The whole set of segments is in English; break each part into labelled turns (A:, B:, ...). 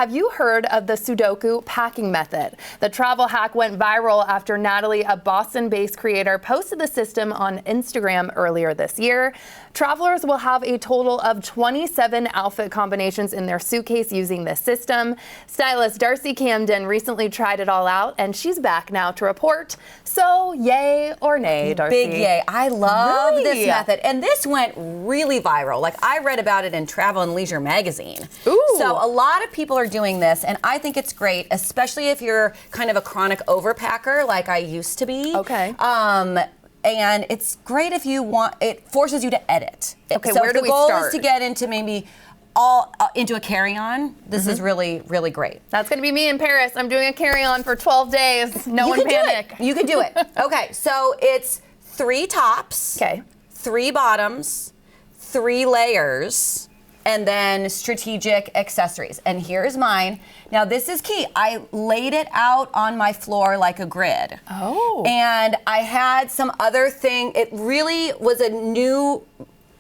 A: Have you heard of the Sudoku packing method? The travel hack went viral after Natalie, a Boston-based creator, posted the system on Instagram earlier this year. Travelers will have a total of 27 outfit combinations in their suitcase using this system. Stylist Darcy Camden recently tried it all out, and she's back now to report. So, yay or nay, Darcy?
B: Big yay. I love this method. And this went really viral. Like, I read about it in Travel and Leisure magazine.
A: Ooh.
B: So a lot of people are doing this, and I think it's great, especially if you're kind of a chronic overpacker like I used to be.
A: Okay.
B: And it's great if you want, it forces you to edit.
A: Okay,
B: so
A: where do we start?
B: the goal is to get into maybe into a carry-on. This is really, really great.
A: That's going to be me in Paris. I'm doing a carry-on for 12 days. No one panic.
B: You can do it. Okay, so it's 3 tops, 3 bottoms, 3 layers, and then strategic accessories. And here's mine. Now this is key. I laid it out on my floor like a grid.
A: Oh.
B: And I had some other thing. It really was a new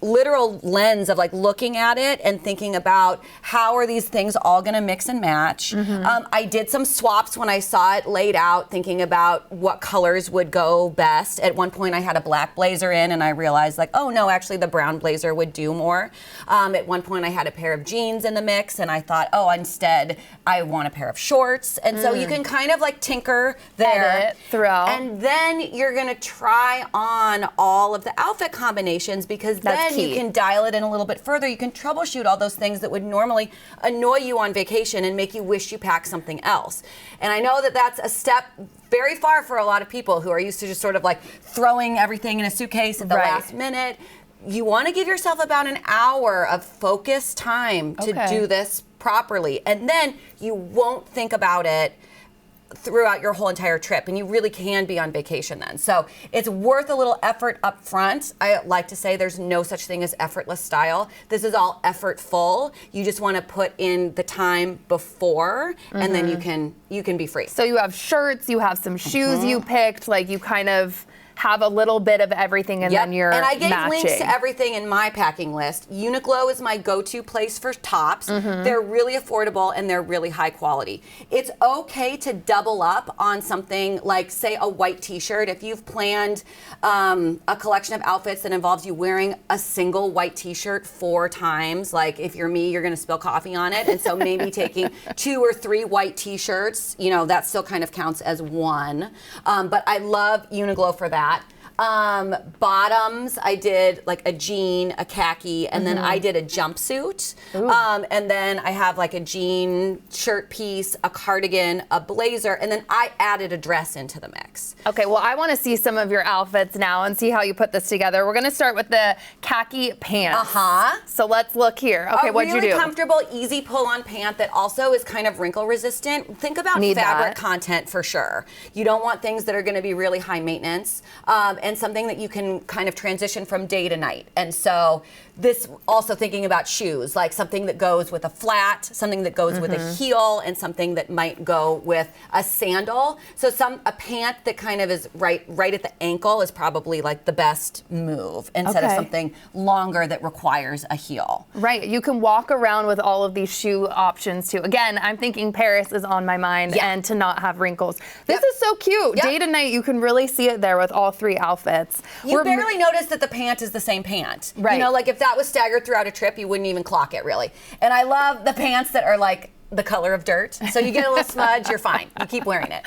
B: literal lens of like looking at it and thinking about how are these things all going to mix and match. I did some swaps when I saw it laid out, thinking about what colors would go best. At one point I had a black blazer in and I realized like, oh no, actually the brown blazer would do more. At one point I had a pair of jeans in the mix and I thought, oh, instead I want a pair of shorts. And so you can kind of like tinker there.
A: Edit throughout.
B: And then you're going to try on all of the outfit combinations, because then you can dial it in a little bit further. You can troubleshoot all those things that would normally annoy you on vacation and make you wish you packed something else. And I know that that's a step very far for a lot of people who are used to just sort of like throwing everything in a suitcase at the last minute. You want to give yourself about an hour of focused time to do this properly. And then you won't think about it throughout your whole entire trip, and you really can be on vacation then. So it's worth a little effort up front. I like to say there's no such thing as effortless style. This is all effortful. You just want to put in the time before, and then you can be free.
A: So you have shirts, you have some shoes you picked, like you kind of have a little bit of everything, and then you're
B: And I gave
A: matching.
B: links to everything in my packing list. Uniqlo is my go-to place for tops. They're really affordable and they're really high quality. It's okay to double up on something like, say, a white t-shirt. If you've planned a collection of outfits that involves you wearing a single white t-shirt 4 times, like if you're me, you're gonna spill coffee on it. And so maybe taking 2 or 3 white t-shirts, you know, that still kind of counts as one. But I love Uniqlo for that. Bottoms, I did like a jean, a khaki, and then I did a jumpsuit. And then I have like a jean shirt piece, a cardigan, a blazer, and then I added a dress into the mix.
A: Okay, well, I want to see some of your outfits now and see how you put this together. We're going to start with the khaki pants. So let's look here. Okay, what'd you do?
B: A really comfortable, easy pull-on pant that also is kind of wrinkle resistant. Think about fabric content for sure. You don't want things that are going to be really high maintenance. And something that you can kind of transition from day to night. And so this also thinking about shoes, like something that goes with a flat, something that goes with a heel, and something that might go with a sandal. So a pant that kind of is right at the ankle is probably like the best move instead of something longer that requires a heel.
A: Right, you can walk around with all of these shoe options too. Again, I'm thinking Paris is on my mind, and to not have wrinkles. This is so cute. Day to night, you can really see it there with all 3 outfits.
B: You barely notice that the pant is the same pant.
A: Right.
B: You know, like if that was staggered throughout a trip, you wouldn't even clock it really. And I love the pants that are like the color of dirt. So you get a little smudge, you're fine. You keep wearing it.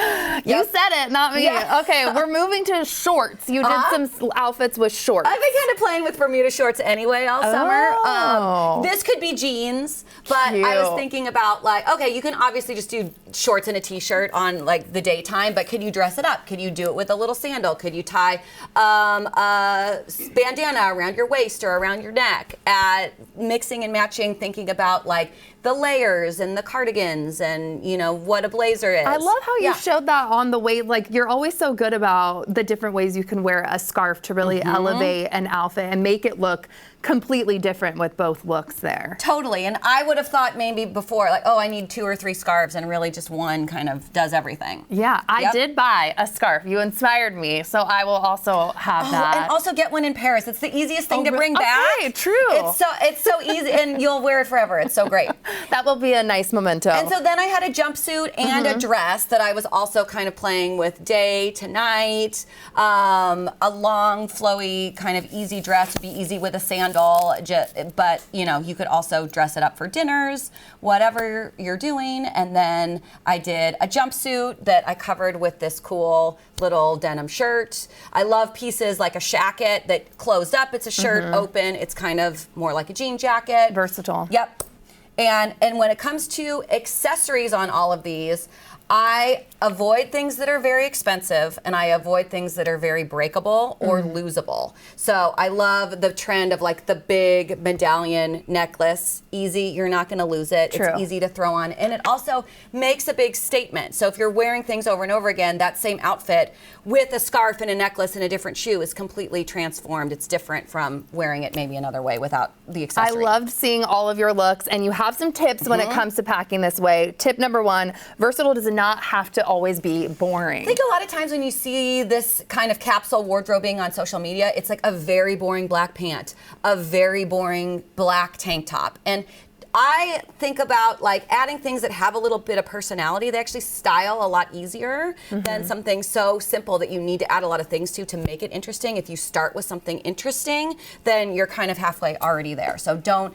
A: You said it, not me. Okay, we're moving to shorts. You did some outfits with shorts.
B: I've been kind of playing with Bermuda shorts anyway all summer. This could be jeans, but I was thinking about like, okay, you can obviously just do shorts and a t-shirt on like the daytime, but could you dress it up? Could you do it with a little sandal? Could you tie a bandana around your waist or around your neck? Mixing and matching, thinking about like the layers and the cardigans and, you know, what a blazer is.
A: I love how you showed that on the way. Like, you're always so good about the different ways you can wear a scarf to really elevate an outfit and make it look completely different with both looks there.
B: Totally, and I would have thought maybe before, like, oh, I need 2 or 3 scarves, and really just one kind of does everything.
A: Yeah, I did buy a scarf. You inspired me, so I will also have that.
B: And also get one in Paris. It's the easiest thing to bring back.
A: Okay, true.
B: It's so easy, and you'll wear it forever. It's so great.
A: That will be a nice moment. memento.
B: And so then I had a jumpsuit and a dress that I was also kind of playing with day to night. A long, flowy, kind of easy dress would be easy with a sandal, but you know, you could also dress it up for dinners, whatever you're doing. And then I did a jumpsuit that I covered with this cool little denim shirt. I love pieces like a shacket that closed up. It's a shirt, open. It's kind of more like a jean jacket.
A: Versatile.
B: Yep. And when it comes to accessories on all of these, I avoid things that are very expensive and I avoid things that are very breakable or losable. So I love the trend of like the big medallion necklace. Easy, you're not going to lose it.
A: True.
B: It's easy to throw on. And it also makes a big statement. So if you're wearing things over and over again, that same outfit with a scarf and a necklace and a different shoe is completely transformed. It's different from wearing it maybe another way without the accessory.
A: I loved seeing all of your looks, and you have some tips when it comes to packing this way. Tip number 1, versatile does not have to always be boring.
B: I think a lot of times when you see this kind of capsule wardrobing on social media, it's like a very boring black pant, a very boring black tank top. And I think about like adding things that have a little bit of personality. They actually style a lot easier than something so simple that you need to add a lot of things to make it interesting. If you start with something interesting, then you're kind of halfway already there. So don't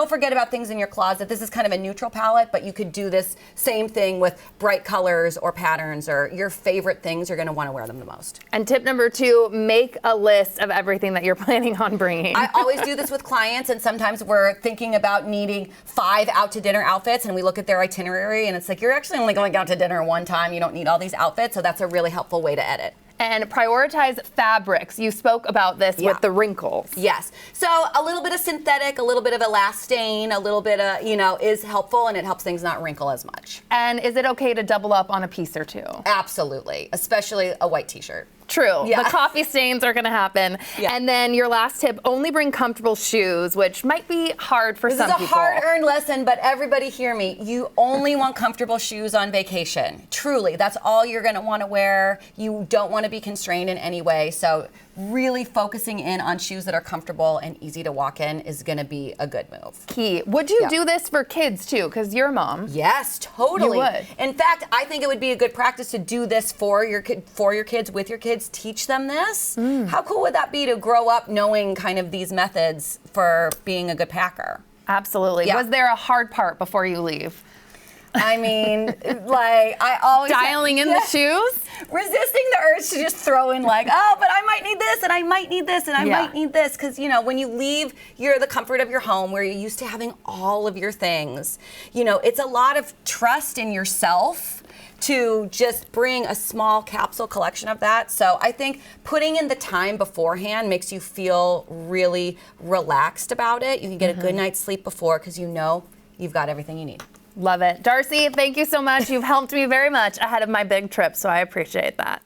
B: forget about things in your closet. This is kind of a neutral palette, but you could do this same thing with bright colors or patterns or your favorite things. You're going to want to wear them the most.
A: And tip number 2, make a list of everything that you're planning on bringing.
B: I always do this with clients, and sometimes we're thinking about needing 5 out to dinner outfits, and we look at their itinerary, and it's like, you're actually only going out to dinner one time. You don't need all these outfits, so that's a really helpful way to edit.
A: And prioritize fabrics. You spoke about this with the wrinkles.
B: Yes. So a little bit of synthetic, a little bit of elastane, a little bit of, is helpful, and it helps things not wrinkle as much.
A: And is it okay to double up on a piece or 2?
B: Absolutely, especially a white t-shirt.
A: True.
B: Yeah.
A: The coffee stains are going to happen.
B: Yeah.
A: And then your last tip, only bring comfortable shoes, which might be hard for some people.
B: This is a hard-earned lesson, but everybody hear me. You only want comfortable shoes on vacation. Truly, that's all you're going to want to wear. You don't want to be constrained in any way. So really focusing in on shoes that are comfortable and easy to walk in is going to be a good move.
A: Key. Would you do this for kids too? Because you're a mom.
B: Yes, totally.
A: You would.
B: In fact, I think it would be a good practice to do this for your kids, with your kids. Teach them this. How cool would that be to grow up knowing kind of these methods for being a good packer?
A: Absolutely.
B: Yeah.
A: Was there a hard part before you leave?
B: I mean, like, I always...
A: Dialing in the shoes?
B: Resisting the urge to just throw in like, oh, but I might need this, and I might need this, and I might need this. Because, when you leave the comfort of your home where you're used to having all of your things, it's a lot of trust in yourself to just bring a small capsule collection of that. So I think putting in the time beforehand makes you feel really relaxed about it. You can get a good night's sleep before because you've got everything you need.
A: Love it. Darcy, thank you so much. You've helped me very much ahead of my big trip, so I appreciate that.